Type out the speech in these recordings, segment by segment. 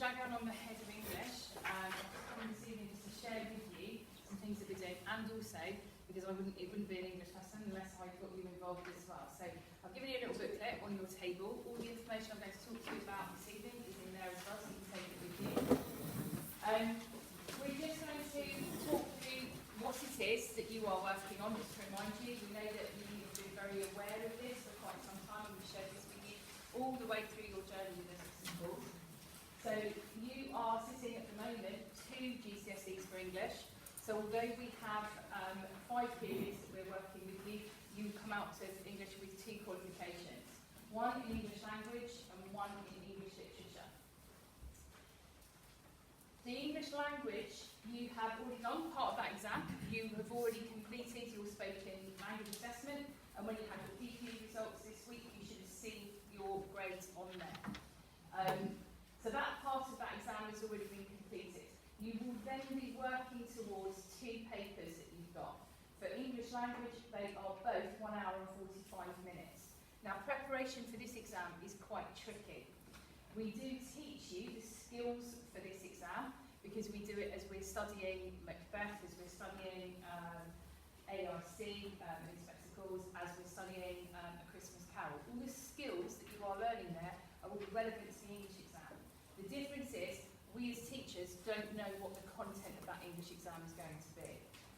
Jagger, and I'm the head of English. I've come this evening just to share with you some things that we're doing, and also because it wouldn't be an English lesson unless I got you involved as well. So I've given you a little booklet on your table. All the information I'm going to talk to you about this evening is in there as well, so you can take it with you. We're just going to talk through what it is that you are working on, just to remind you. We know that you have been very aware of this for quite some time, and we've shared this with you all the way through your journey with us at school. So you are sitting at the moment 2 GCSEs for English. So although we have 5 periods that we're working with you, you come out of English with 2 qualifications. 1 in English language and 1 in English literature. The English language, you have already done part of that exam. You have already completed your spoken language assessment, and when you had your DQ results this week, you should have seen your grades on there. So that part of that exam has already been completed. You will then be working towards 2 papers that you've got. For English language, they are both 1 hour and 45 minutes. Now, preparation for this exam is quite tricky. We do teach you the skills for this exam because we do it as we're studying Macbeth, as we're studying AIC in spectacles, as we're studying A Christmas Carol. All the skills that you are learning there will be relevant to the English exam. The difference is, we as teachers don't know what the content of that English exam is going to be.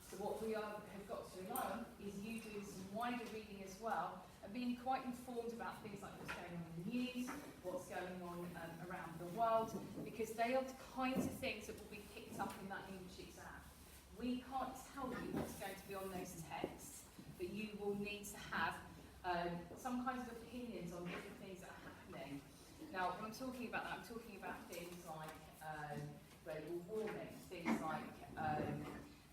So what we have got to rely on is you doing some wider reading as well, and being quite informed about things like what's going on in the news, what's going on around the world, because they are the kinds of things that will be picked up in that English exam. We can't tell you what's going to be on those texts, but you will need to have some kinds of opinions on different things that are happening. Now, when I'm talking about that, I'm talking about things like global warming, things like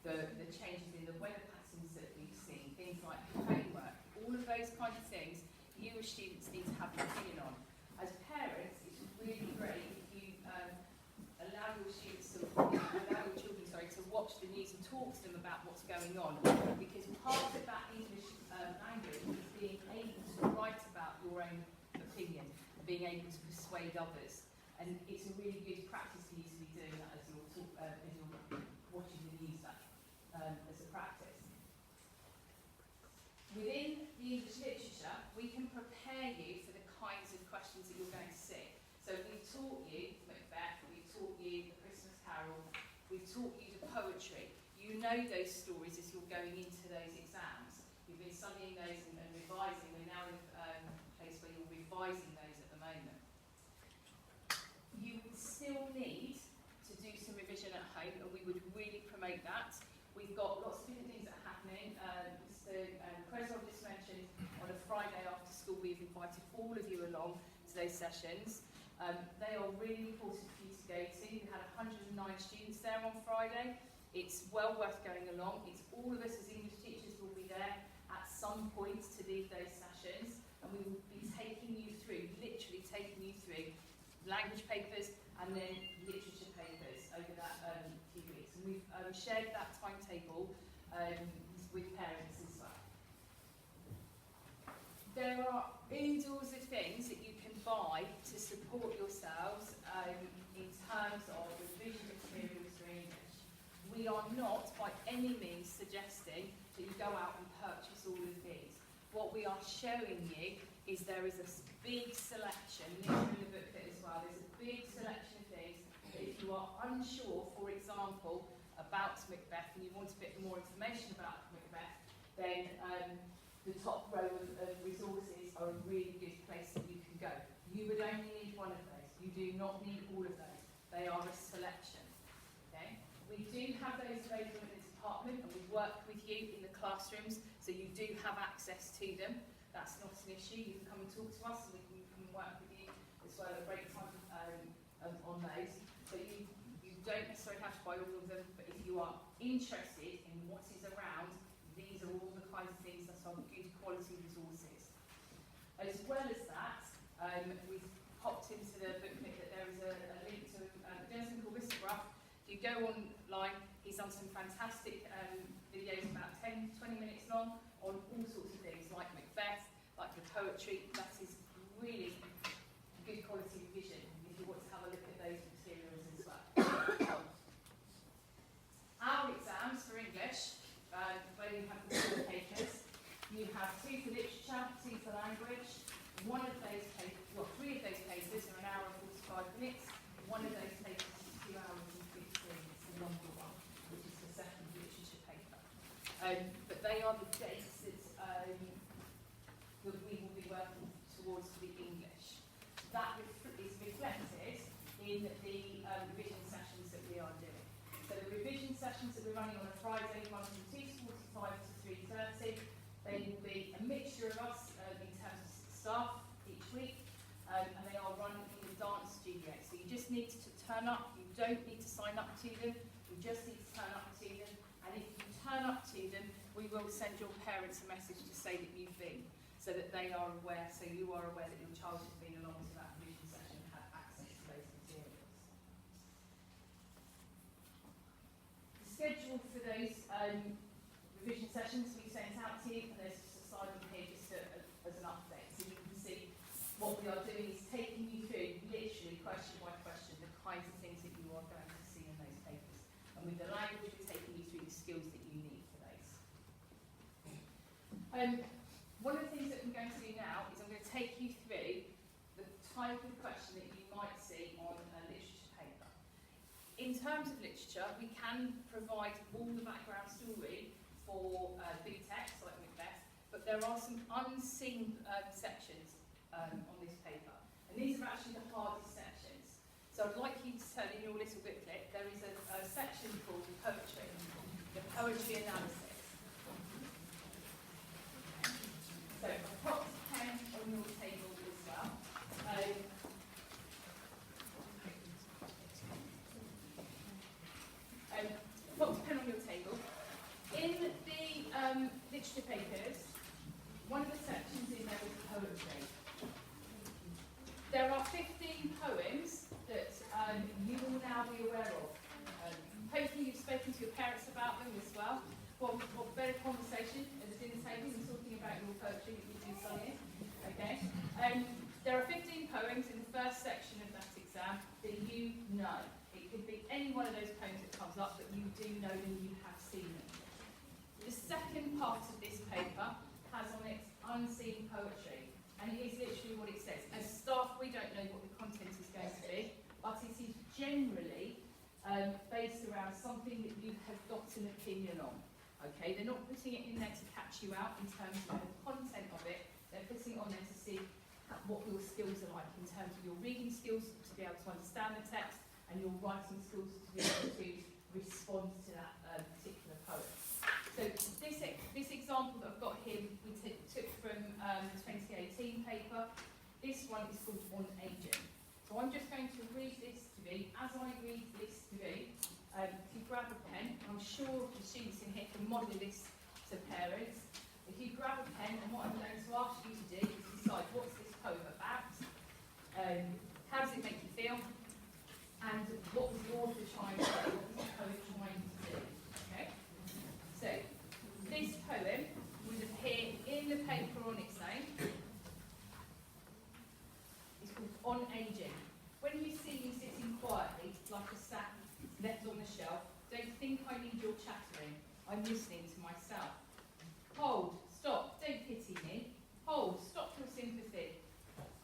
the changes in the weather patterns that we've seen, things like homework, all of those kinds of things you as students need to have an opinion on. As parents, it's really great if you allow your children to watch the news and talk to them about what's going on, because part of that English language is being able to write about your own opinion, being able to persuade others. And it's a really good practice for you to be doing that as you're watching the news as a practice. Within the English literature, we can prepare you for the kinds of questions that you're going to see. So we've taught you Macbeth, we've taught you The Christmas Carol, we've taught you the poetry. You know those stories as you're going into those exams. You've been studying those and revising. We're now in a place where you're revising those at the moment. You would still need to do some revision at home, and we would really promote that. We've got lots of different things that are happening. Mr. Creswell just mentioned on a Friday after school we've invited all of you along to those sessions. They are really important for you to go to. We had 109 students there on Friday. It's well worth going along. It's all of us as English teachers will be there at some point to lead those sessions, and we will be taking you through, literally taking you through language papers and then literature papers over that few weeks. And we've shared that timetable with parents as well. There are oodles of things that you can buy to support yourselves in terms of revision materials for English. We are not by any means suggesting that you go out and purchase all of these. What we are showing you is there is a big selection, in the booklet as well, there's a big selection of things that if you are unsure, for example, about Macbeth and you want a bit more information about Macbeth, then the top row of resources are a really good place that you can go. You would only need one of those. You do not need all of those. They are a selection. Okay? We do have those available in the department, and we work with you in the classrooms, so you do have access to them. That's not an issue. You can come and talk to us, and we can come and work with you as well at break time on those. So you don't necessarily have to buy all of them, but if you are interested in what is around, these are all the kinds of things that are good quality resources. As well as that, we've popped into the booklet that there is a link to a gentleman called Mr. Ruff. If you go online, he's done some fantastic videos about 10, 20 minutes long on all sorts of things like Macbeth, like the poetry. That is really good quality revision if you want to have a look at those materials. in the revision sessions that we are doing. So the revision sessions that we're running on a Friday run from 2:45 to 3:30. They will be a mixture of us in terms of staff each week, and they are run in the dance studio. So you just need to turn up. You don't need to sign up to them. You just need to turn up to them. And if you turn up to them, we will send your parents a message to say that you've been, so that they are aware, so you are aware that your child has been along to that revision session and had access to those materials. The schedule for those revision sessions we sent out to you, and there's just a slide on here just as an update, so you can see what we are doing is taking you through, literally question by question, the kinds of things that you are going to see in those papers. And with the language, we're taking you through the skills that you need for those. One of the things that I'm going to do now is I'm going to take you through the type of question that you might see on a literature paper. In terms of literature, we can provide all the background story for big text like Macbeth, but there are some unseen sections on this paper, and these are actually the hardest sections. So I'd like you to turn in your little booklet. There is a section called poetry, the poetry analysis. So I've popped a pen on your table as well. Popped a pen on your table. In the literature papers, one of the sections in there is poetry. There are 15 poems that you will now be aware of. Hopefully you've spoken to your parents about them as well. What better conversation at the dinner table than talking about your poetry that you do studying. Okay. There are 15 poems in the first section of that exam that you know. It could be any one of those poems that comes up, but you do know them, you have seen them. The second part of this paper has on it unseen poetry, and it is literally what it says. As staff, we don't know what the content is going to be, but it is generally based around something that you have got an opinion on. Okay, they're not putting it in there to catch you out in terms of the content of it. They're putting it on there to see what your skills are like in terms of your reading skills to be able to understand the text, and your writing skills to be able to respond to that particular poem. So this example that I've got here, we took from the 2018 paper. This one is called On Aging. So I'm just going to read this to you. As I read this to you, if you grab a pen, I'm sure the students in here can model this to parents. If you grab a pen, and what I'm going to ask you to do is decide what's this poem about, how does it make you feel, and what was the author trying to say, what was the poet trying to do. Okay? So, this poem would appear in the paper on its own. It's called On Aging. When you see me sitting quietly, like a sack left on the shelf, don't think I need your chattering. I'm listening to myself. Hold, stop, don't pity me. Hold, stop your sympathy.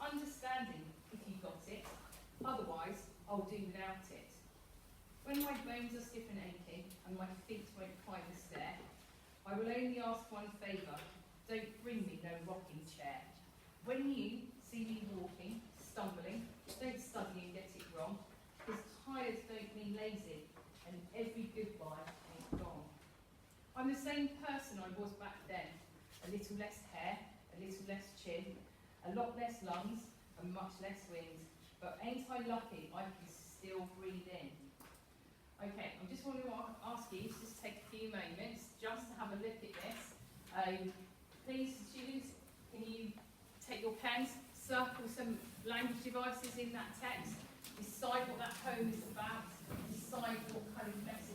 Understanding, if you got it. Otherwise, I'll do without it. When my bones are stiff and aching, and my feet won't climb the stair, I will only ask one favour. Don't bring me no rocking chair. When you see me walking, stumbling, don't study and get it wrong, because tired don't mean lazy, and every goodbye ain't gone. I'm the same person I was back then. A little less hair, a little less chin, a lot less lungs, and much less wind. But ain't I lucky I can still breathe in? Okay, I just want to ask you to just take a few moments just to have a look at this. Please, students, can you take your pens, circle some language devices in that text, decide what that poem is about, decide what kind of message